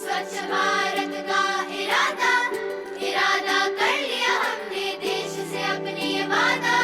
स्वच्छ भारत का इरादा इरादा कर लिया हमने देश से अपने ये वादा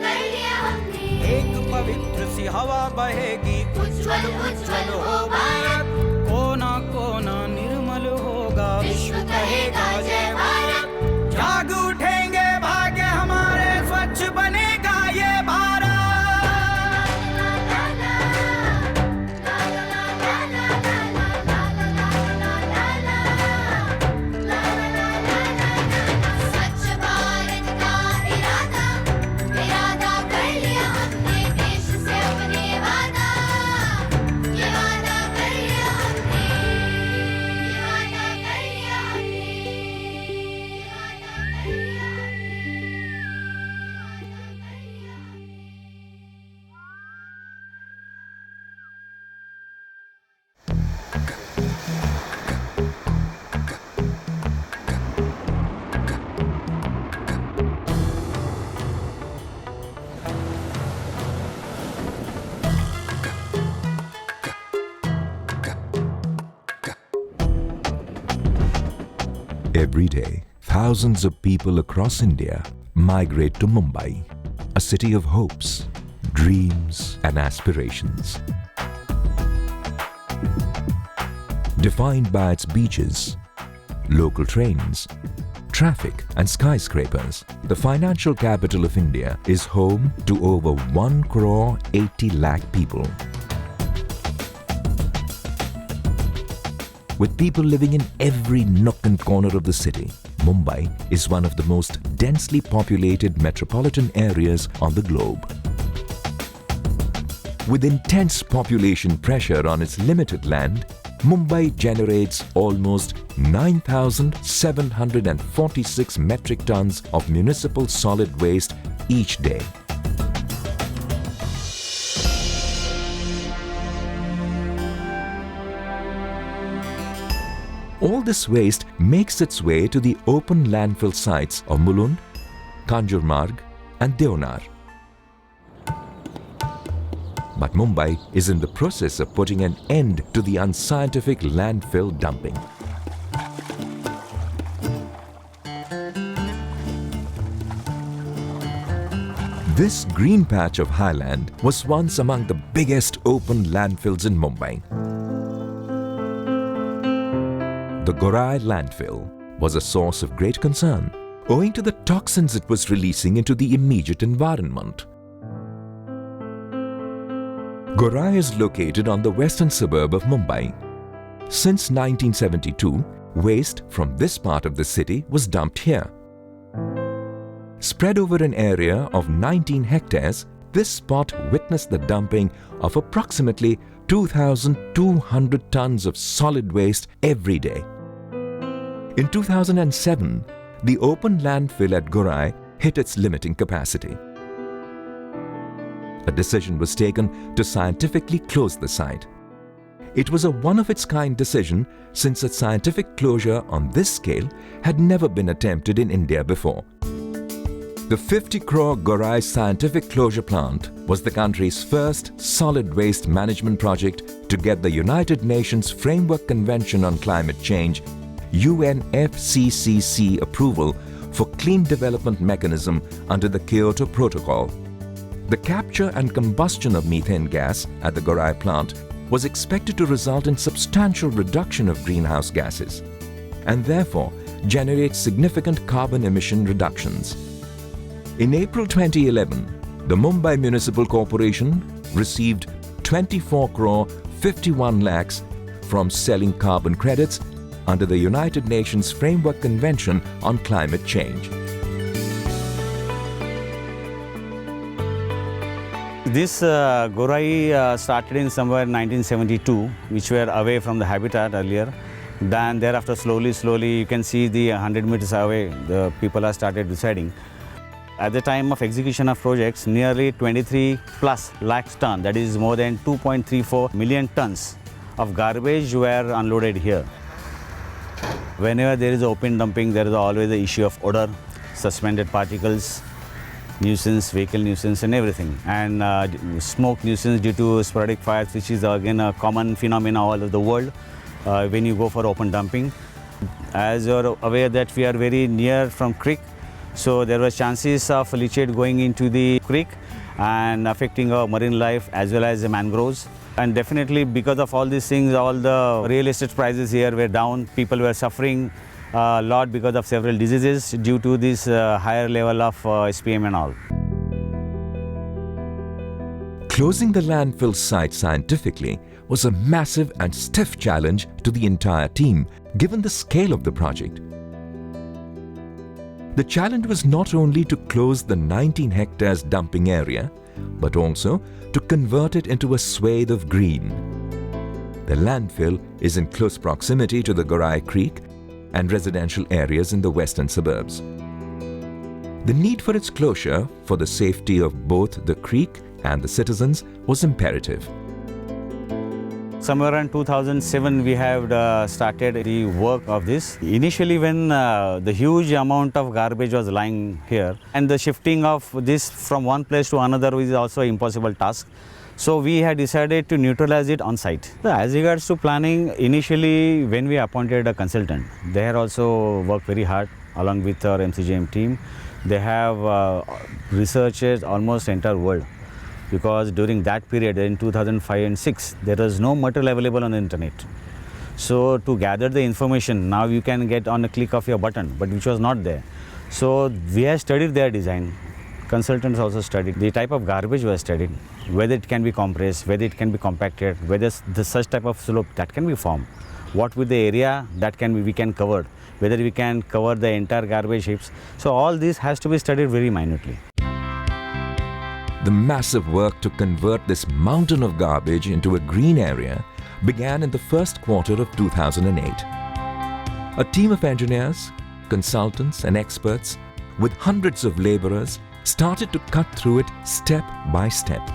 कर लिया हमने। एक पवित्र सी हवा बहेगी, उज्ज्वल उज्ज्वल हो भारत, कोना कोना निर्मल होगा, विश्व कहेगा जय भारत। जाग उठेंगे भाग्य हमारे, स्वच्छ बनेगा ये भारत। स्वच्छ भारत का इरादा इरादा कर लिया हमने देश से अपने वादा कर लिया हमने, ये वादा कर लिया हमने, ये वादा कर लिया Every day, thousands of people across India migrate to Mumbai, a city of hopes, dreams, and aspirations. Defined by its beaches, local trains, traffic, and skyscrapers, the financial capital of India is home to over 1 crore 80 lakh people. With people living in every nook and corner of the city, Mumbai is one of the most densely populated metropolitan areas on the globe. With intense population pressure on its limited land, Mumbai generates almost 9,746 metric tons of municipal solid waste each day. All this waste makes its way to the open landfill sites of Mulund, Kanjurmarg and Deonar. But Mumbai is in the process of putting an end to the unscientific landfill dumping. This green patch of highland was once among the biggest open landfills in Mumbai. The Gorai landfill was a source of great concern owing to the toxins it was releasing into the immediate environment. Gorai is located on the western suburb of Mumbai. Since 1972, waste from this part of the city was dumped here. Spread over an area of 19 hectares, this spot witnessed the dumping of approximately 2,200 tons of solid waste every day. In 2007, the open landfill at Gorai hit its limiting capacity. A decision was taken to scientifically close the site. It was a one-of-its-kind decision since a scientific closure on this scale had never been attempted in India before. The 50 crore Gorai Scientific Closure Plant was the country's first solid waste management project to get the United Nations Framework Convention on Climate Change UNFCCC approval for clean development mechanism under the Kyoto Protocol. The capture and combustion of methane gas at the Gorai plant was expected to result in substantial reduction of greenhouse gases and therefore generate significant carbon emission reductions. In April 2011, the Mumbai Municipal Corporation received 24 crore 51 lakhs from selling carbon credits under the United Nations Framework Convention on Climate Change. This Gorai started in somewhere 1972, which were away from the habitat earlier. Then thereafter slowly you can see the 100 meters away the people have started residing. At the time of execution of projects, nearly 23 plus lakhs ton, that is more than 2.34 million tons of garbage were unloaded here. Whenever there is open dumping, there is always the issue of odor, suspended particles, nuisance, vehicle nuisance and everything. And smoke nuisance due to sporadic fires, which is again a common phenomenon all over the world when you go for open dumping. As you're aware that we are very near from creek, so there were chances of leachate going into the creek and affecting our marine life as well as the mangroves. And definitely because of all these things, all the real estate prices here were down. People were suffering a lot because of several diseases due to this higher level of SPM and all. Closing the landfill site scientifically was a massive and stiff challenge to the entire team, given the scale of the project. The challenge was not only to close the 19 hectares dumping area, but also to convert it into a swathe of green. The landfill is in close proximity to the Gorai Creek and residential areas in the western suburbs. The need for its closure for the safety of both the creek and the citizens was imperative. Somewhere around 2007, we have started the work of this. Initially, when the huge amount of garbage was lying here, and the shifting of this from one place to another is also an impossible task. So we had decided to neutralize it on site. As regards to planning, initially when we appointed a consultant, they had also worked very hard along with our MCGM team. They have researched almost the entire world, because during that period in 2005 and 6 there was no material available on the internet. So to gather the information, now you can get on a click of your button, but which was not there. So we have studied their design. Consultants also studied the type of garbage was studied, whether it can be compressed, whether it can be compacted, whether the such type of slope that can be formed, what with the area that we can cover, whether we can cover the entire garbage heaps. So all this has to be studied very minutely. The massive work to convert this mountain of garbage into a green area began in the first quarter of 2008. A team of engineers, consultants and experts with hundreds of laborers started to cut through it step by step.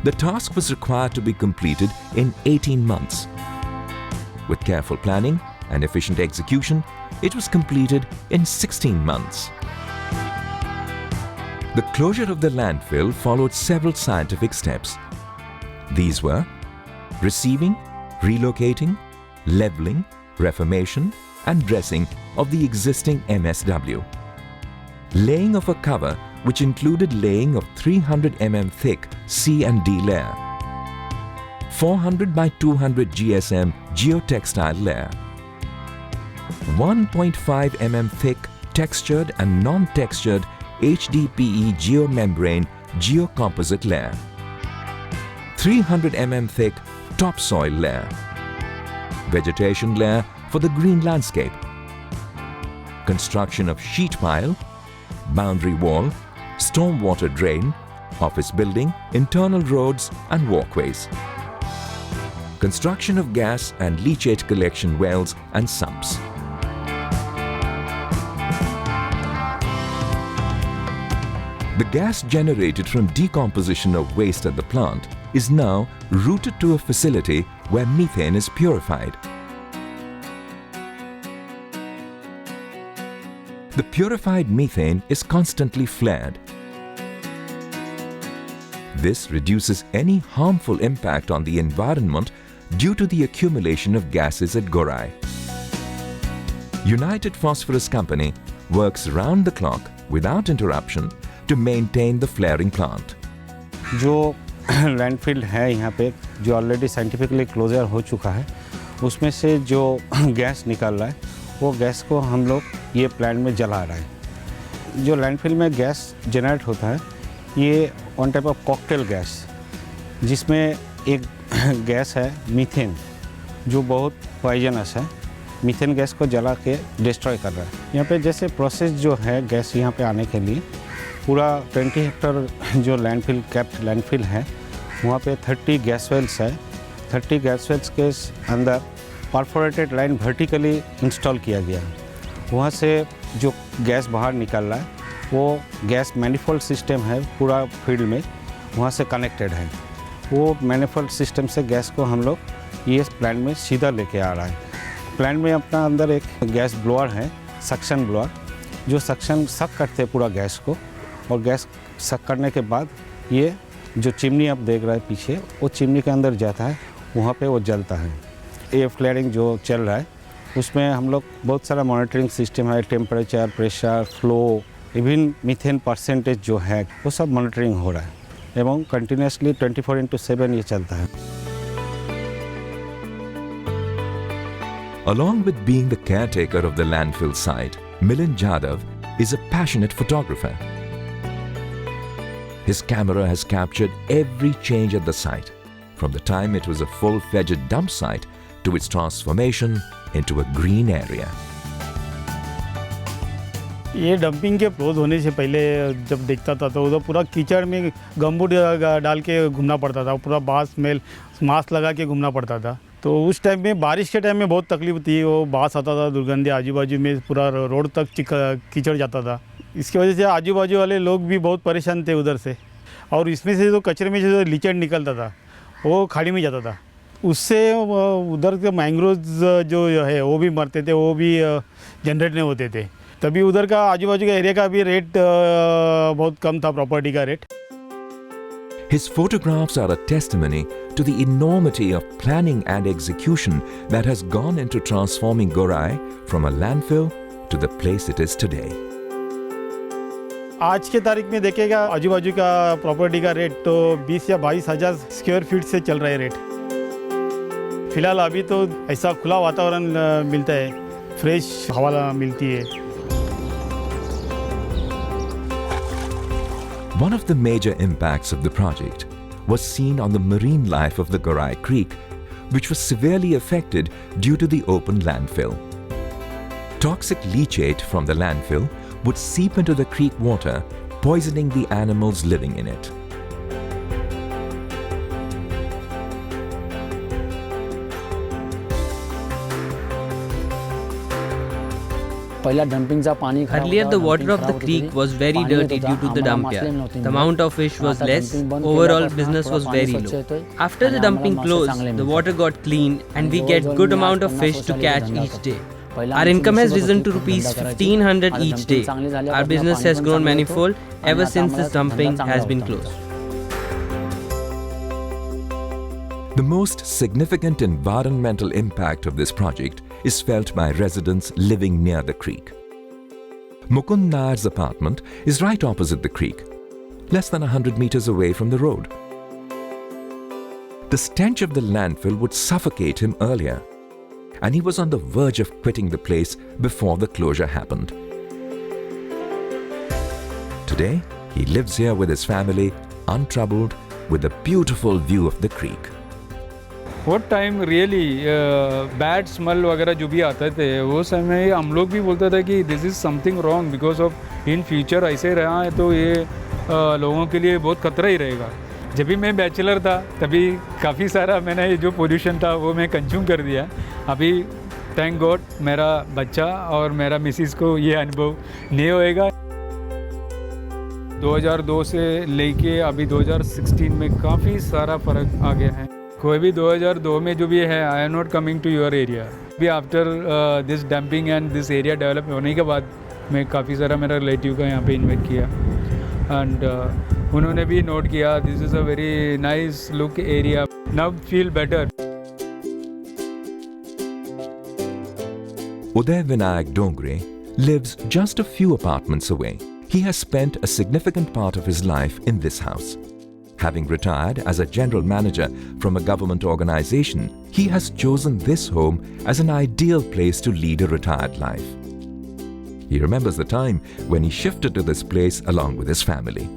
The task was required to be completed in 18 months. With careful planning and efficient execution, it was completed in 16 months. The closure of the landfill followed several scientific steps. These were receiving, relocating, leveling, reformation and dressing of the existing MSW. Laying of a cover which included laying of 300 mm thick C and D layer, 400 by 200 GSM geotextile layer, 1.5 mm thick textured and non-textured HDPE geomembrane geocomposite layer, 300 mm thick topsoil layer, vegetation layer for the green landscape, construction of sheet pile, boundary wall, stormwater drain, office building, internal roads and walkways, construction of gas and leachate collection wells and sumps. The gas generated from decomposition of waste at the plant is now routed to a facility where methane is purified. The purified methane is constantly flared. This reduces any harmful impact on the environment due to the accumulation of gases at Gorai. United Phosphorus Company works round the clock without interruption to maintain the flaring plant. जो landfill है यहाँ पे, जो already scientifically closure हो चुका है, उसमें से जो गैस निकल रहा है, वो गैस को हम लोग ये प्लांट में जला रहे हैं। जो लैंडफिल में गैस जनरेट होता है, ये one type of cocktail gas, जिसमें एक गैस है मीथेन, जो बहुत पॉइजनस है। मीथेन गैस को जला के डिस्ट्रॉय कर रहा है। यहाँ पे जैसे प्रोसेस जो है गैस यहाँ पे आने के लिए, पूरा 20 हेक्टर जो लैंडफिल कैप्ड लैंडफिल है, वहाँ पे 30 गैस वेल्स है। 30 गैस वेल्स के अंदर परफोरेटेड लाइन वर्टिकली इंस्टॉल किया गया है। वहाँ से जो गैस बाहर निकल रहा है, वो गैस मैनिफोल्ड सिस्टम है पूरा फील्ड में, वहाँ से कनेक्टेड है। वो मैनिफोल्ड सिस्टम से गैस को हम लोग ये प्लांट में सीधा लेके आ रहा है। प्लांट में अपना अंदर एक गैस ब्लोअर है, सक्शन ब्लोअर, जो सक्शन सक करते हैं पूरा गैस को, और गैस सक करने के बाद ये जो चिमनी आप देख रहे हैं पीछे, वो चिमनी के अंदर जाता है, वहाँ पे वो जलता है। एयर फ्लेयरिंग जो चल रहा है उसमें हम लोग बहुत सारा मॉनिटरिंग सिस्टम है, temperature, pressure, flow, even methane percentage जो है वो सब मॉनिटरिंग हो रहा है एवं कंटिन्यूसली 24/7 ये चलता है। Along with being the caretaker of the landfill site, Milind Jadhav is a passionate photographer. His camera has captured every change at the site, from the time it was a full-fledged dump site to its transformation into a green area. ये dumping के close होने से पहले जब देखता था तो उधर पूरा कीचड़ में गमबूट डाल के घूमना पड़ता था, पूरा बांस में मास्क लगा के घूमना पड़ता था। तो उस टाइम में बारिश के टाइम में बहुत तकलीफ थी, वो बांस आता था, दुर्गंधी आजू बाजू में पूरा रोड तक कीचड़ जाता था। इसकी वजह से आजू बाजू वाले लोग भी बहुत परेशान थे उधर से। और इसमें से जो कचरे में से जो लीचड़ निकलता था वो खाड़ी में जाता था, उससे उधर के मैंग्रोव्स जो है वो भी मरते थे, वो भी जनरेट नहीं होते थे। तभी उधर का आजू बाजू का एरिया का भी रेट बहुत कम था, प्रॉपर्टी का rate. His photographs are a testimony to the enormity of planning and execution that has gone into transforming Gorai from a landfill to the place it is today. आज के तारीख में देखेगा आजू बाजू का प्रॉपर्टी का रेट तो 20 या 22 हज़ार स्क्वायर फीट से चल रहा है रेट। फिलहाल अभी तो ऐसा खुला वातावरण मिलता है, फ्रेश हवा मिलती है। One of the major impacts of the project was seen on the marine life of the Gorai Creek, which was severely affected due to the open landfill. Toxic leachate from the landfill would seep into the creek water, poisoning the animals living in it. Earlier, the water of the creek was very dirty due to the dump yard. The amount of fish was less, overall business was very low. After the dumping closed, the water got clean and we get good amount of fish to catch each day. Our income has risen to rupees 1500 each day. Our business has grown manifold ever since this dumping has been closed. The most significant environmental impact of this project is felt by residents living near the creek. Mukund Nair's apartment is right opposite the creek, less than 100 meters away from the road. The stench of the landfill would suffocate him earlier, and he was on the verge of quitting the place before the closure happened. Today, he lives here with his family, untroubled, with a beautiful view of the creek. वो time really bad smell वगैरह जो भी आते थे वो समय हम लोग भी बोलते थे कि this is something wrong because of in future ऐसे रहा है तो ये लोगों के लिए बहुत खतरा ही रहेगा। जब भी मैं बैचलर था तभी काफ़ी सारा मैंने जो पोल्यूशन था वो मैं कंज्यूम कर दिया। अभी थैंक गॉड मेरा बच्चा और मेरा मिसिस को ये अनुभव नहीं होएगा। 2002 से लेके अभी 2016 में काफ़ी सारा फ़र्क आ गया है। कोई भी 2002 में जो भी है I am not coming to your area. भी after this dumping and this area develop होने के बाद मैं काफ़ी सारा मेरा रिलेटिव का यहाँ पे इन्वाइट किया एंड उन्होंने भी नोट किया this is a very nice look area, now feel better. Uday Vinayak Dongre lives just a few apartments away. He has spent a significant part of his life in this house. Having retired as a general manager from a government organization, he has chosen this home as an ideal place to lead a retired life. He remembers the time when he shifted to this place along with his family.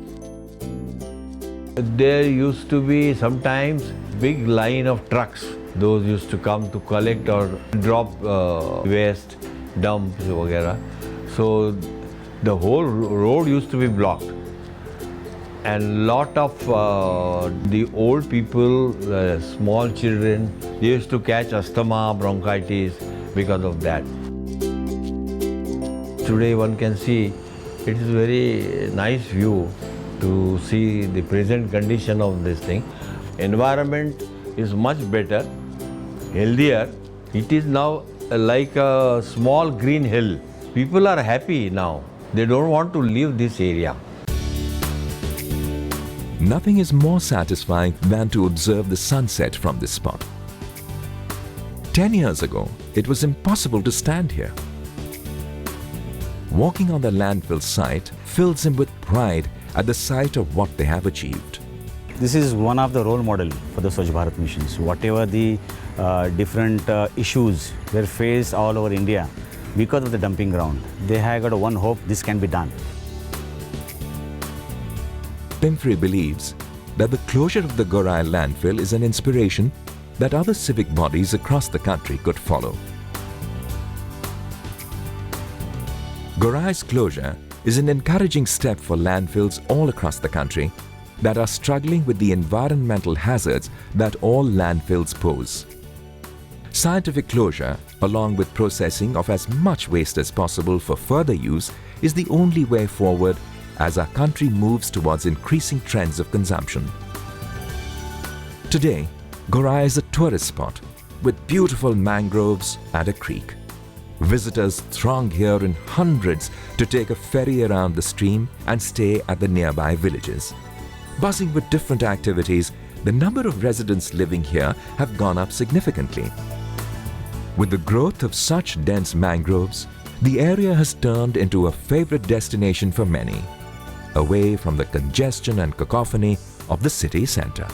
There used to be sometimes big line of trucks. Those used to come to collect or drop waste, dumps, etc. So the whole road used to be blocked. And lot of the old people, small children, they used to catch asthma, bronchitis because of that. Today one can see it is very nice view to see the present condition of this thing. Environment is much better, healthier. It is now like a small green hill. People are happy now. They don't want to leave this area. Nothing is more satisfying than to observe the sunset from this spot. 10 years ago, it was impossible to stand here. Walking on the landfill site fills him with pride at the sight of what they have achieved. This is one of the role model for the Swachh Bharat missions. Whatever the different issues were faced all over India because of the dumping ground, they have got one hope: this can be done. Pimpri believes that the closure of the Gorai landfill is an inspiration that other civic bodies across the country could follow. Gorai's closure is an encouraging step for landfills all across the country that are struggling with the environmental hazards that all landfills pose. Scientific closure, along with processing of as much waste as possible for further use, is the only way forward as our country moves towards increasing trends of consumption. Today, Gorai is a tourist spot with beautiful mangroves and a creek. Visitors throng here in hundreds to take a ferry around the stream and stay at the nearby villages. Buzzing with different activities, the number of residents living here have gone up significantly. With the growth of such dense mangroves, the area has turned into a favorite destination for many, away from the congestion and cacophony of the city center.